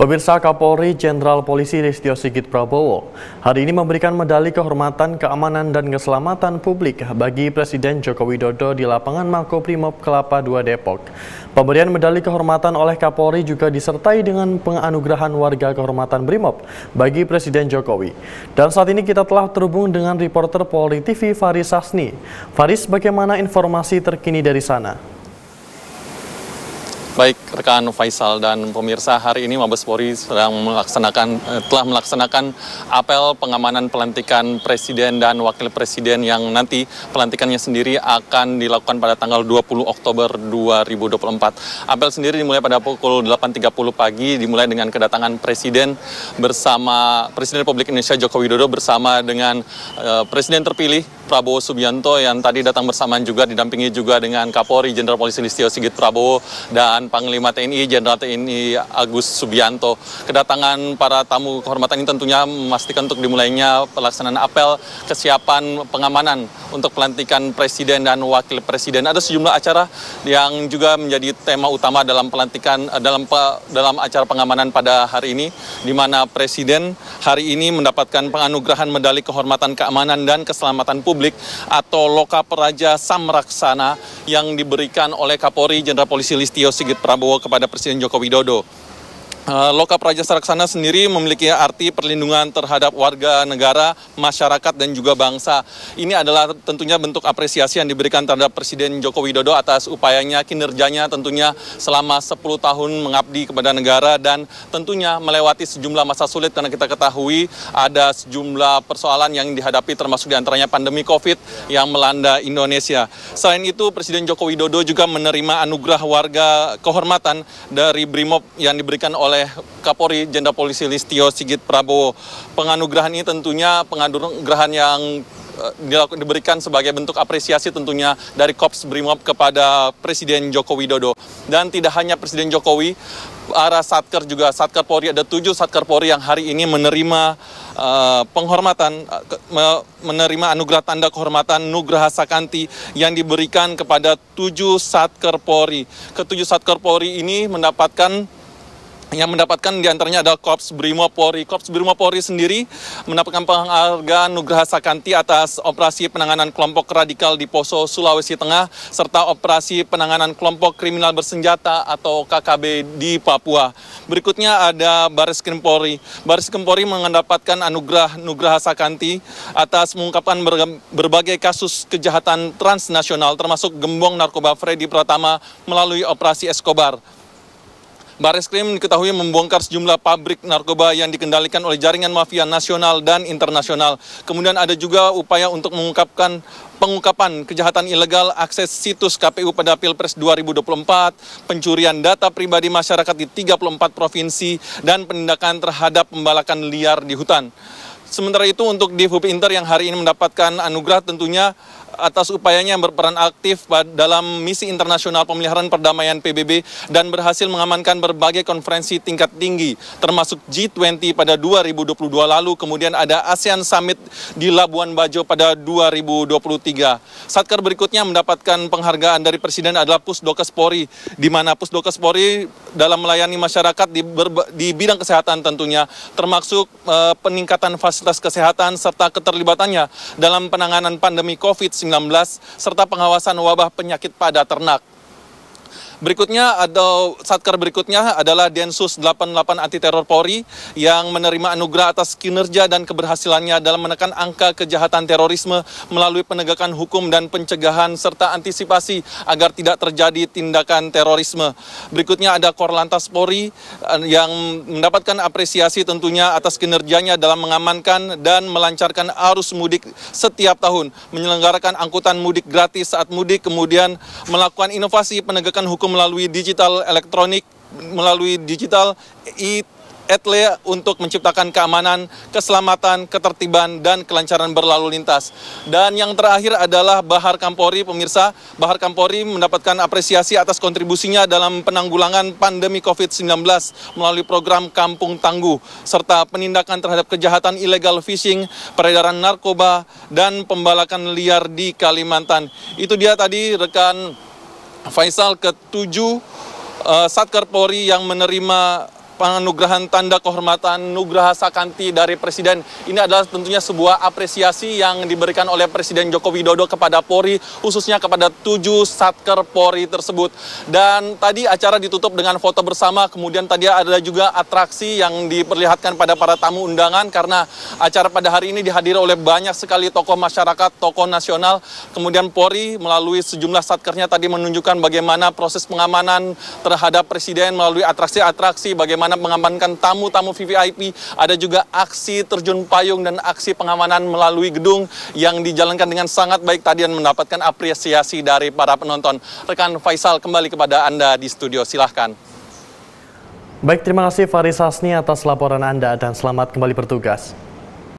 Pemirsa, Kapolri Jenderal Polisi Listio Sigit Prabowo hari ini memberikan medali kehormatan keamanan dan keselamatan publik bagi Presiden Joko Widodo di lapangan Makobrimob Kelapa II Depok. Pemberian medali kehormatan oleh Kapolri juga disertai dengan penganugerahan warga kehormatan Brimob bagi Presiden Jokowi. Dan saat ini kita telah terhubung dengan reporter Polri TV Faris Sasni. Faris, bagaimana informasi terkini dari sana? Baik, rekan Faisal dan pemirsa, hari ini Mabes Polri telah melaksanakan apel pengamanan pelantikan Presiden dan Wakil Presiden yang nanti pelantikannya sendiri akan dilakukan pada tanggal 20 Oktober 2024. Apel sendiri dimulai pada pukul 8.30 pagi, dimulai dengan kedatangan Presiden bersama Presiden Republik Indonesia Joko Widodo bersama dengan Presiden terpilih Prabowo Subianto yang tadi datang bersamaan juga, didampingi juga dengan Kapolri Jenderal Polisi Listio Sigit Prabowo dan Panglima TNI Jenderal TNI Agus Subianto. Kedatangan para tamu kehormatan ini tentunya memastikan untuk dimulainya pelaksanaan apel kesiapan pengamanan untuk pelantikan Presiden dan Wakil Presiden. Ada sejumlah acara yang juga menjadi tema utama dalam pelantikan dalam acara pengamanan pada hari ini, di mana Presiden hari ini mendapatkan penganugerahan medali kehormatan keamanan dan keselamatan publik atau Loka Praja Samraksana yang diberikan oleh Kapolri Jenderal Polisi Listio Sigit Prabowo kepada Presiden Joko Widodo. Loka Praja Samraksana sendiri memiliki arti perlindungan terhadap warga negara, masyarakat, dan juga bangsa. Ini adalah tentunya bentuk apresiasi yang diberikan terhadap Presiden Joko Widodo atas upayanya, kinerjanya tentunya selama 10 tahun mengabdi kepada negara dan tentunya melewati sejumlah masa sulit karena kita ketahui ada sejumlah persoalan yang dihadapi termasuk diantaranya pandemi COVID yang melanda Indonesia. Selain itu, Presiden Joko Widodo juga menerima anugerah warga kehormatan dari Brimob yang diberikan oleh Kapolri Jenderal Polisi Listio Sigit Prabowo. Penganugerahan ini tentunya penganugerahan yang diberikan sebagai bentuk apresiasi tentunya dari Korps Brimob kepada Presiden Joko Widodo. Dan tidak hanya Presiden Jokowi, para Satker juga, Satker Polri, ada 7 Satker Polri yang hari ini menerima penghormatan, menerima anugerah tanda kehormatan Nugraha Sakanti yang diberikan kepada 7 Satker Polri. Ke-7 Satker Polri ini yang mendapatkan diantaranya adalah Korps Brimob Polri. Korps Brimob Polri sendiri mendapatkan penghargaan Nugraha Sakanti atas operasi penanganan kelompok radikal di Poso, Sulawesi Tengah, serta operasi penanganan kelompok kriminal bersenjata atau KKB di Papua. Berikutnya ada Bareskrim Polri. Bareskrim Polri mendapatkan anugerah Nugraha Sakanti atas mengungkapkan berbagai kasus kejahatan transnasional, termasuk gembong narkoba Freddy Pratama melalui operasi Escobar. Bareskrim diketahui membongkar sejumlah pabrik narkoba yang dikendalikan oleh jaringan mafia nasional dan internasional. Kemudian ada juga upaya untuk pengungkapan kejahatan ilegal akses situs KPU pada Pilpres 2024, pencurian data pribadi masyarakat di 34 provinsi, dan penindakan terhadap pembalakan liar di hutan. Sementara itu untuk Divhub Inter yang hari ini mendapatkan anugerah tentunya atas upayanya yang berperan aktif dalam misi internasional pemeliharaan perdamaian PBB dan berhasil mengamankan berbagai konferensi tingkat tinggi termasuk G20 pada 2022 lalu, kemudian ada ASEAN Summit di Labuan Bajo pada 2023. Satker berikutnya mendapatkan penghargaan dari Presiden adalah Pusdokes Polri, di mana Pusdokes Polri dalam melayani masyarakat di bidang kesehatan tentunya, termasuk peningkatan fasilitas kesehatan serta keterlibatannya dalam penanganan pandemi COVID-19 serta pengawasan wabah penyakit pada ternak. Berikutnya Satker berikutnya adalah Densus 88 Anti Teror Polri yang menerima anugerah atas kinerja dan keberhasilannya dalam menekan angka kejahatan terorisme melalui penegakan hukum dan pencegahan serta antisipasi agar tidak terjadi tindakan terorisme. Berikutnya ada Korlantas Polri yang mendapatkan apresiasi tentunya atas kinerjanya dalam mengamankan dan melancarkan arus mudik setiap tahun, menyelenggarakan angkutan mudik gratis saat mudik, kemudian melakukan inovasi penegakan hukum melalui digital elektronik, melalui digital e-etle untuk menciptakan keamanan, keselamatan, ketertiban, dan kelancaran berlalu lintas. Dan yang terakhir adalah Bahar Kampori, pemirsa. Bahar Kampori mendapatkan apresiasi atas kontribusinya dalam penanggulangan pandemi COVID-19 melalui program Kampung Tangguh, serta penindakan terhadap kejahatan illegal fishing, peredaran narkoba, dan pembalakan liar di Kalimantan. Itu dia tadi rekan Faisal, ke-7 Satker Polri yang menerima penganugerahan tanda kehormatan Nugraha Sakanti dari Presiden. Ini adalah tentunya sebuah apresiasi yang diberikan oleh Presiden Joko Widodo kepada Polri, khususnya kepada 7 Satker Polri tersebut. Dan tadi acara ditutup dengan foto bersama, kemudian tadi ada juga atraksi yang diperlihatkan pada para tamu undangan, karena acara pada hari ini dihadiri oleh banyak sekali tokoh masyarakat, tokoh nasional. Kemudian Polri melalui sejumlah satkernya tadi menunjukkan bagaimana proses pengamanan terhadap Presiden melalui atraksi-atraksi, bagaimana mengamankan tamu-tamu VVIP, ada juga aksi terjun payung dan aksi pengamanan melalui gedung yang dijalankan dengan sangat baik tadi dan mendapatkan apresiasi dari para penonton. Rekan Faisal, kembali kepada Anda di studio, silahkan. Baik, terima kasih Faris Hasni atas laporan Anda dan selamat kembali bertugas.